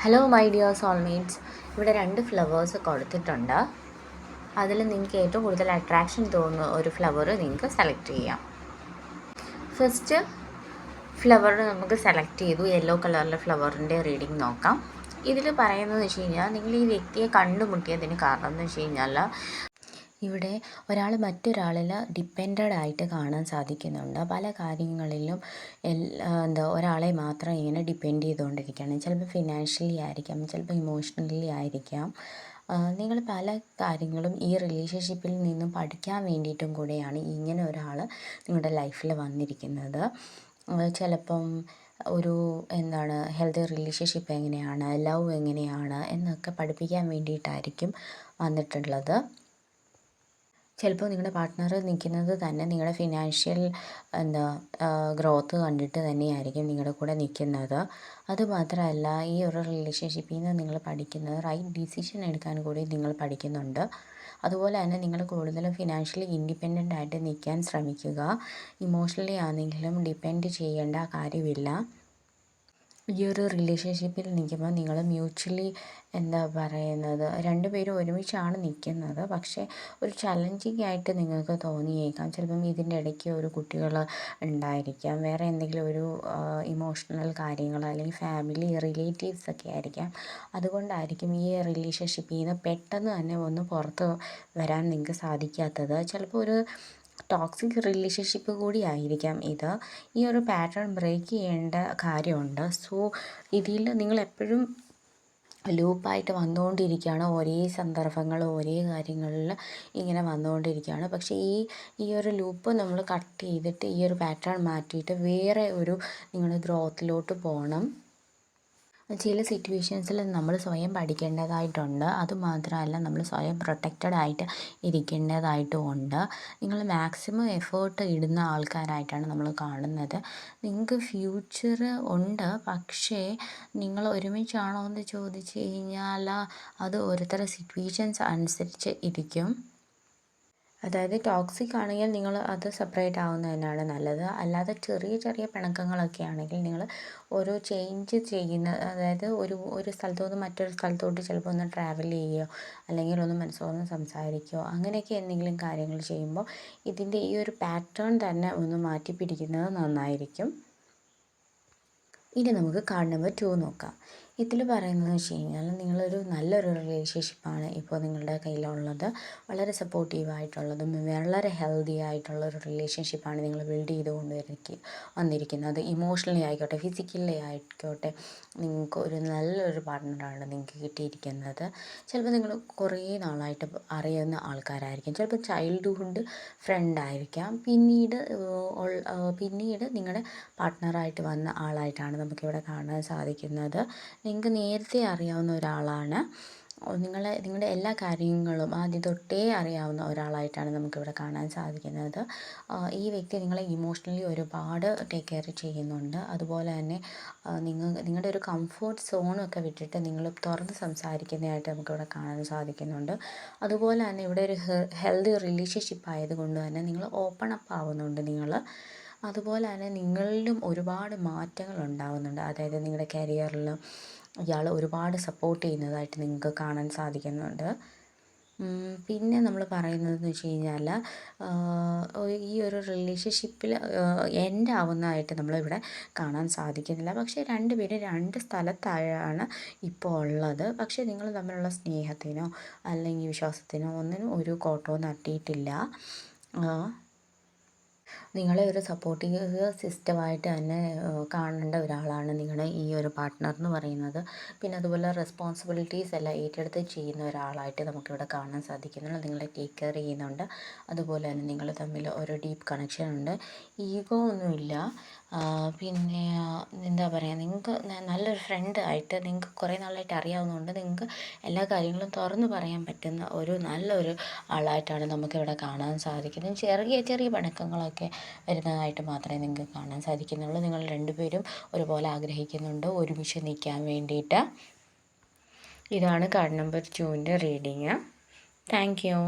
Hello my dear soulmates. ഇവിടെ 2 flowers കൊടുത്തിട്ടുണ്ട്. അതിൽ നിങ്ങൾക്ക് ഏറ്റവും കൂടുതൽ അട്രാക്ഷൻ തോന്നുന്ന ഒരു ഫ്ലവർ നിങ്ങൾക്ക് സെലക്ട് ചെയ്യാം. ഫസ്റ്റ് ഫ്ലവർ നമുക്ക് സെലക്ട് ചെയ്തു. യെല്ലോ കളറിലെ ഫ്ലവറിൻ്റെ റീഡിങ് നോക്കാം. ഇതിൽ പറയുന്നത് വെച്ച് കഴിഞ്ഞാൽ, നിങ്ങൾ ഈ വ്യക്തിയെ കണ്ടുമുട്ടിയതിന് കാരണം എന്ന് വെച്ച് കഴിഞ്ഞാൽ, ഇവിടെ ഒരാൾ മറ്റൊരാളിൽ ഡിപ്പെൻഡഡ് ആയിട്ട് കാണാൻ സാധിക്കുന്നുണ്ട്. പല കാര്യങ്ങളിലും ഒരാളെ മാത്രം ഇങ്ങനെ ഡിപ്പെൻഡ് ചെയ്തുകൊണ്ടിരിക്കുകയാണ്. ചിലപ്പോൾ ഫിനാൻഷ്യലി ആയിരിക്കാം, ചിലപ്പോൾ ഇമോഷണലി ആയിരിക്കാം. നിങ്ങൾ പല കാര്യങ്ങളും ഈ റിലേഷൻഷിപ്പിൽ നിന്നും പഠിക്കാൻ വേണ്ടിയിട്ടും കൂടെയാണ് ഇങ്ങനെ ഒരാൾ നിങ്ങളുടെ ലൈഫിൽ വന്നിരിക്കുന്നത്. ചിലപ്പം ഒരു ഹെൽത്തി റിലേഷൻഷിപ്പ് എങ്ങനെയാണ്, ലവ് എങ്ങനെയാണ് എന്നൊക്കെ പഠിപ്പിക്കാൻ വേണ്ടിയിട്ടായിരിക്കും വന്നിട്ടുള്ളത്. ചിലപ്പോൾ നിങ്ങളുടെ പാർട്ട്ണർ നിൽക്കുന്നത് തന്നെ നിങ്ങളുടെ ഫിനാൻഷ്യൽ ഗ്രോത്ത് കണ്ടിട്ട് തന്നെയായിരിക്കും നിങ്ങളുടെ കൂടെ നിൽക്കുന്നത്. അതുമാത്രമല്ല, ഈ ഒരു റിലേഷൻഷിപ്പിൽ നിന്ന് നിങ്ങൾ പഠിക്കുന്നത് റൈറ്റ് ഡിസിഷൻ എടുക്കാൻ കൂടി നിങ്ങൾ പഠിക്കുന്നുണ്ട്. അതുപോലെ തന്നെ നിങ്ങൾ കൂടുതലും ഫിനാൻഷ്യലി ഇൻഡിപെൻഡൻ്റ് ആയിട്ട് നിൽക്കാൻ ശ്രമിക്കുക. ഇമോഷണലി ആണെങ്കിലും ഡിപ്പെൻഡ് ചെയ്യേണ്ട കാര്യമില്ല. ഈ ഒരു റിലേഷൻഷിപ്പിൽ നിൽക്കുമ്പോൾ നിങ്ങൾ മ്യൂച്വലി രണ്ടുപേരും ഒരുമിച്ചാണ് നിൽക്കുന്നത്. പക്ഷേ ഒരു ചലഞ്ചിങ് ആയിട്ട് നിങ്ങൾക്ക് തോന്നിയേക്കാം. ചിലപ്പം ഇതിൻ്റെ ഇടയ്ക്ക് ഒരു കുട്ടികൾ ഉണ്ടായിരിക്കാം, വേറെ എന്തെങ്കിലും ഒരു ഇമോഷണൽ കാര്യങ്ങൾ, അല്ലെങ്കിൽ ഫാമിലി റിലേറ്റീവ്സ് ഒക്കെ ആയിരിക്കാം. അതുകൊണ്ടായിരിക്കും ഈ റിലേഷൻഷിപ്പിൽ നിന്ന് പെട്ടെന്ന് തന്നെ ഒന്ന് പുറത്ത് വരാൻ നിങ്ങൾക്ക് സാധിക്കാത്തത്. ചിലപ്പോൾ ഒരു ടോക്സിക് റിലേഷൻഷിപ്പ് കൂടി ആയിരിക്കാം ഇത്. ഈ ഒരു പാറ്റേൺ ബ്രേക്ക് ചെയ്യേണ്ട കാര്യമുണ്ട്. സോ ഇതിൽ നിങ്ങളെപ്പോഴും ലൂപ്പായിട്ട് വന്നുകൊണ്ടിരിക്കുകയാണ്. ഒരേ സന്ദർഭങ്ങൾ, ഒരേ കാര്യങ്ങളിൽ ഇങ്ങനെ വന്നുകൊണ്ടിരിക്കുകയാണ്. പക്ഷേ ഈ ഒരു ലൂപ്പ് നമ്മൾ കട്ട് ചെയ്തിട്ട് ഈ ഒരു പാറ്റേൺ മാറ്റിയിട്ട് വേറെ ഒരു നിങ്ങളുടെ ഗ്രോത്തിലോട്ട് പോകണം. ചില സിറ്റുവേഷൻസിൽ നമ്മൾ സ്വയം പഠിക്കേണ്ടതായിട്ടുണ്ട്. അതുമാത്രമല്ല, നമ്മൾ സ്വയം പ്രൊട്ടക്റ്റഡ് ആയിട്ട് ഇരിക്കേണ്ടതായിട്ടുമുണ്ട്. നിങ്ങൾ മാക്സിമം എഫേർട്ട് ഇടുന്ന ആൾക്കാരായിട്ടാണ് നമ്മൾ കാണുന്നത്. നിങ്ങൾക്ക് ഫ്യൂച്ചർ ഉണ്ട്, പക്ഷേ നിങ്ങൾ ഒരുമിച്ചാണോ എന്ന് ചോദിച്ചു കഴിഞ്ഞാൽ അത് ഓരോരുത്തരുടെ സിറ്റുവേഷൻസ് അനുസരിച്ച് ഇരിക്കും. അതായത് ടോക്സിക് ആണെങ്കിൽ നിങ്ങൾ അത് സെപ്പറേറ്റ് ആവുന്നത് തന്നെയാണ് നല്ലത്. അല്ലാതെ ചെറിയ ചെറിയ പിണക്കങ്ങളൊക്കെ ആണെങ്കിൽ നിങ്ങൾ ഓരോ ചേഞ്ച് ചെയ്യുന്ന, അതായത് ഒരു സ്ഥലത്തു നിന്ന് മറ്റൊരു സ്ഥലത്തോട്ട് ചിലപ്പോൾ ഒന്ന് ട്രാവൽ ചെയ്യുകയോ അല്ലെങ്കിൽ ഒന്ന് മനസ്സോർന്ന് സംസാരിക്കുകയോ അങ്ങനെയൊക്കെ എന്തെങ്കിലും കാര്യങ്ങൾ ചെയ്യുമ്പോൾ ഇതിൻ്റെ ഈ ഒരു പാറ്റേൺ തന്നെ ഒന്ന് മാറ്റി പിടിക്കുന്നത് നന്നായിരിക്കും. ഇനി നമുക്ക് കാർഡ് നമ്പർ 2 നോക്കാം. ഇതിൽ പറയുന്നതെന്ന് വെച്ച് കഴിഞ്ഞാൽ, നിങ്ങളൊരു നല്ലൊരു റിലേഷൻഷിപ്പാണ് ഇപ്പോൾ നിങ്ങളുടെ കയ്യിലുള്ളത്. വളരെ സപ്പോർട്ടീവായിട്ടുള്ളതും വളരെ ഹെൽത്തി ആയിട്ടുള്ളൊരു റിലേഷൻഷിപ്പാണ് നിങ്ങൾ ബിൽഡ് ചെയ്തുകൊണ്ട് വന്നിരിക്കുന്നത്. ഇമോഷണലി ആയിക്കോട്ടെ, ഫിസിക്കലി ആയിക്കോട്ടെ, നിങ്ങൾക്ക് ഒരു നല്ലൊരു പാർട്ട്ണറാണ് നിങ്ങൾക്ക് കിട്ടിയിരിക്കുന്നത്. ചിലപ്പോൾ നിങ്ങൾ കുറേ നാളായിട്ട് അറിയുന്ന ആൾക്കാരായിരിക്കും, ചിലപ്പോൾ ചൈൽഡ്ഹുഡ് ഫ്രണ്ടായിരിക്കാം, പിന്നീട് നിങ്ങളുടെ പാർട്ട്ണറായിട്ട് വന്ന ആളായിട്ടാണ് നമുക്കിവിടെ കാണാൻ സാധിക്കുന്നത്. നിങ്ങൾക്ക് നേരത്തെ അറിയാവുന്ന ഒരാളാണ്. നിങ്ങളുടെ എല്ലാ കാര്യങ്ങളും ആദ്യം തൊട്ടേ അറിയാവുന്ന ഒരാളായിട്ടാണ് നമുക്കിവിടെ കാണാൻ സാധിക്കുന്നത്. ഈ വ്യക്തി നിങ്ങളെ ഇമോഷണലി ഒരുപാട് ടേക്ക് കെയർ ചെയ്യുന്നുണ്ട്. അതുപോലെ തന്നെ നിങ്ങളുടെ ഒരു കംഫർട്ട് സോണൊക്കെ വിട്ടിട്ട് നിങ്ങൾ തുറന്ന് സംസാരിക്കുന്നതായിട്ട് നമുക്കിവിടെ കാണാൻ സാധിക്കുന്നുണ്ട്. അതുപോലെ തന്നെ ഇവിടെ ഒരു ഹെൽത്തി റിലേഷൻഷിപ്പ് ആയതുകൊണ്ട് തന്നെ നിങ്ങൾ ഓപ്പൺ അപ്പ് ആവുന്നുണ്ട്. അതുപോലെ തന്നെ നിങ്ങളിലും ഒരുപാട് മാറ്റങ്ങൾ ഉണ്ടാകുന്നുണ്ട്. അതായത് നിങ്ങളുടെ കരിയറിൽ ഇയാൾ ഒരുപാട് സപ്പോർട്ട് ചെയ്യുന്നതായിട്ട് നിങ്ങൾക്ക് കാണാൻ സാധിക്കുന്നുണ്ട്. പിന്നെ നമ്മൾ പറയുന്നതെന്ന് വെച്ച് കഴിഞ്ഞാൽ, ഈ ഒരു റിലേഷൻഷിപ്പിൽ എൻഡ് ആവുന്നതായിട്ട് നമ്മളിവിടെ കാണാൻ സാധിക്കുന്നില്ല. പക്ഷേ രണ്ടുപേരും 2 സ്ഥലത്തായാണ് ഇപ്പോൾ ഉള്ളത്. പക്ഷേ നിങ്ങൾ തമ്മിലുള്ള സ്നേഹത്തിനോ അല്ലെങ്കിൽ വിശ്വാസത്തിനോ ഒന്നിനും ഒരു കോട്ടവും തട്ടിയിട്ടില്ല. നിങ്ങളെ ഒരു സപ്പോർട്ടീവ് സിസ്റ്റമായിട്ട് തന്നെ കാണേണ്ട ഒരാളാണ് നിങ്ങളുടെ ഈ ഒരു പാർട്ട്ണർ എന്ന് പറയുന്നത്. പിന്നെ അതുപോലെ റെസ്പോൺസിബിലിറ്റീസ് എല്ലാം ഏറ്റെടുത്ത് ചെയ്യുന്ന ഒരാളായിട്ട് നമുക്കിവിടെ കാണാൻ സാധിക്കുന്നുണ്ട്. നിങ്ങളെ ടേക്ക് കെയർ ചെയ്യുന്നുണ്ട്. അതുപോലെ തന്നെ നിങ്ങൾ തമ്മിൽ ഒരു ഡീപ്പ് കണക്ഷൻ ഉണ്ട്. ഈഗോ ഒന്നുമില്ല. പിന്നെ നിങ്ങൾക്ക് നല്ലൊരു ഫ്രണ്ട് ആയിട്ട്, നിങ്ങൾക്ക് കുറേ നാളായിട്ട് അറിയാവുന്നതുകൊണ്ട് നിങ്ങൾക്ക് എല്ലാ കാര്യങ്ങളും തുറന്നു പറയാൻ പറ്റുന്ന ഒരു നല്ലൊരു ആളായിട്ടാണ് നമുക്കിവിടെ കാണാൻ സാധിക്കുന്നത്. ചെറിയ ചെറിയ പിണക്കങ്ങളൊക്കെ വരുന്നതായിട്ട് മാത്രമേ നിങ്ങൾക്ക് കാണാൻ സാധിക്കുന്നുള്ളൂ. നിങ്ങൾ രണ്ടുപേരും ഒരുപോലെ ആഗ്രഹിക്കുന്നുണ്ട് ഒരുമിച്ച് നിൽക്കാൻ വേണ്ടിയിട്ട്. ഇതാണ് കാർഡ് നമ്പർ 2ൻ്റെ റീഡിങ്. Thank U.